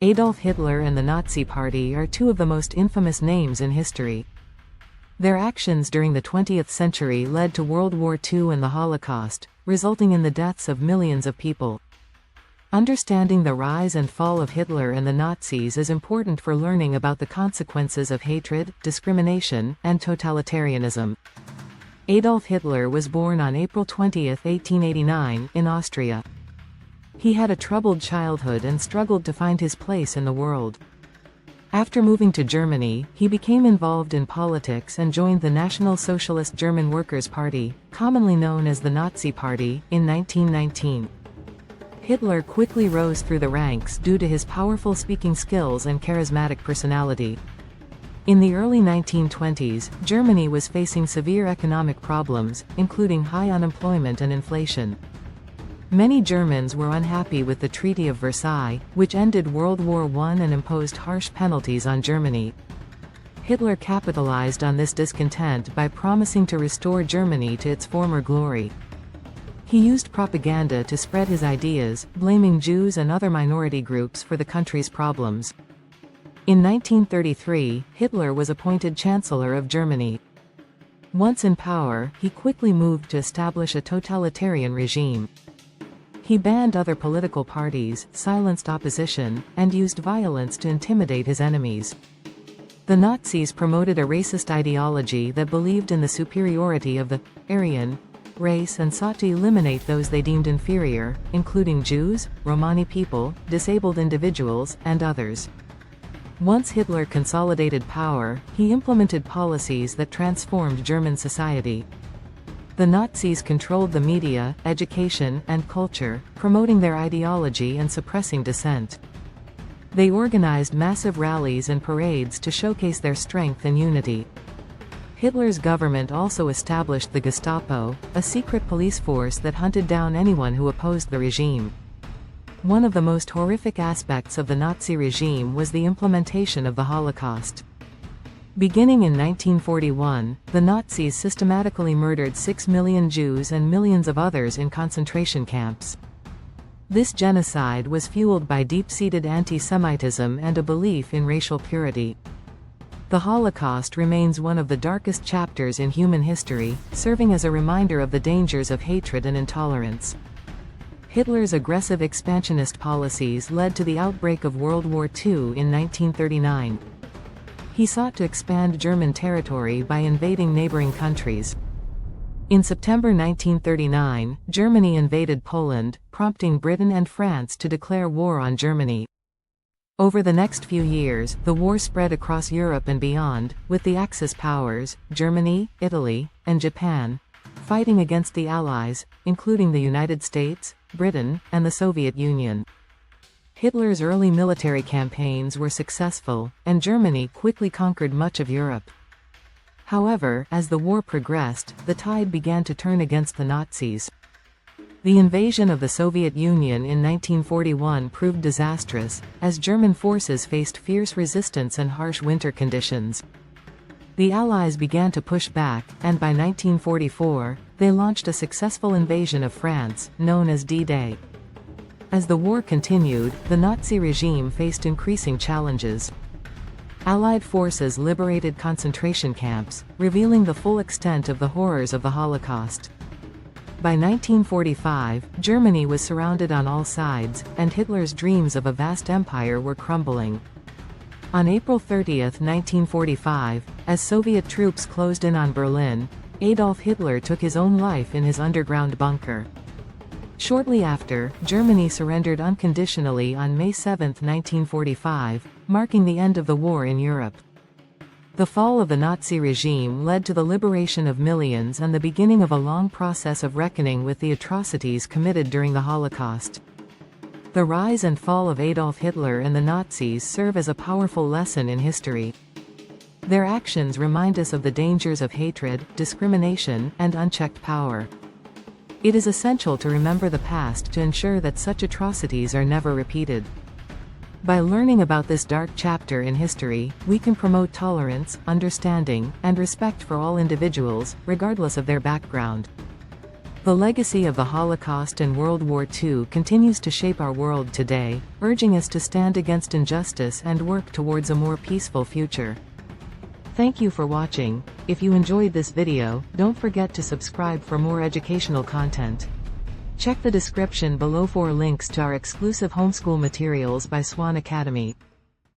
Adolf Hitler and the Nazi Party are two of the most infamous names in history. Their actions during the 20th century led to World War II and the Holocaust, resulting in the deaths of millions of people. Understanding the rise and fall of Hitler and the Nazis is important for learning about the consequences of hatred, discrimination, and totalitarianism. Adolf Hitler was born on April 20, 1889, in Austria. He had a troubled childhood and struggled to find his place in the world. After moving to Germany, he became involved in politics and joined the National Socialist German Workers' Party, commonly known as the Nazi Party, in 1919. Hitler quickly rose through the ranks due to his powerful speaking skills and charismatic personality. In the early 1920s, Germany was facing severe economic problems, including high unemployment and inflation. Many Germans were unhappy with the Treaty of Versailles, which ended World War I and imposed harsh penalties on Germany. Hitler capitalized on this discontent by promising to restore Germany to its former glory. He used propaganda to spread his ideas, blaming Jews and other minority groups for the country's problems. In 1933, Hitler was appointed Chancellor of Germany. Once in power, he quickly moved to establish a totalitarian regime. He banned other political parties, silenced opposition, and used violence to intimidate his enemies. The Nazis promoted a racist ideology that believed in the superiority of the Aryan race and sought to eliminate those they deemed inferior, including Jews, Romani people, disabled individuals, and others. Once Hitler consolidated power, he implemented policies that transformed German society. The Nazis controlled the media, education, and culture, promoting their ideology and suppressing dissent. They organized massive rallies and parades to showcase their strength and unity. Hitler's government also established the Gestapo, a secret police force that hunted down anyone who opposed the regime. One of the most horrific aspects of the Nazi regime was the implementation of the Holocaust. Beginning in 1941, the Nazis systematically murdered 6 million Jews and millions of others in concentration camps. This genocide was fueled by deep-seated anti-Semitism and a belief in racial purity. The Holocaust remains one of the darkest chapters in human history, serving as a reminder of the dangers of hatred and intolerance. Hitler's aggressive expansionist policies led to the outbreak of World War II in 1939. He sought to expand German territory by invading neighboring countries. In September 1939, Germany invaded Poland, prompting Britain and France to declare war on Germany. Over the next few years, the war spread across Europe and beyond, with the Axis powers, Germany, Italy, and Japan, fighting against the Allies, including the United States, Britain, and the Soviet Union. Hitler's early military campaigns were successful, and Germany quickly conquered much of Europe. However, as the war progressed, the tide began to turn against the Nazis. The invasion of the Soviet Union in 1941 proved disastrous, as German forces faced fierce resistance and harsh winter conditions. The Allies began to push back, and by 1944, they launched a successful invasion of France, known as D-Day. As the war continued, the Nazi regime faced increasing challenges. Allied forces liberated concentration camps, revealing the full extent of the horrors of the Holocaust. By 1945, Germany was surrounded on all sides, and Hitler's dreams of a vast empire were crumbling. On April 30, 1945, as Soviet troops closed in on Berlin, Adolf Hitler took his own life in his underground bunker. Shortly after, Germany surrendered unconditionally on May 7, 1945, marking the end of the war in Europe. The fall of the Nazi regime led to the liberation of millions and the beginning of a long process of reckoning with the atrocities committed during the Holocaust. The rise and fall of Adolf Hitler and the Nazis serve as a powerful lesson in history. Their actions remind us of the dangers of hatred, discrimination, and unchecked power. It is essential to remember the past to ensure that such atrocities are never repeated. By learning about this dark chapter in history, we can promote tolerance, understanding, and respect for all individuals, regardless of their background. The legacy of the Holocaust and World War II continues to shape our world today, urging us to stand against injustice and work towards a more peaceful future. Thank you for watching. If you enjoyed this video, don't forget to subscribe for more educational content. Check the description below for links to our exclusive homeschool materials by Swan Academy.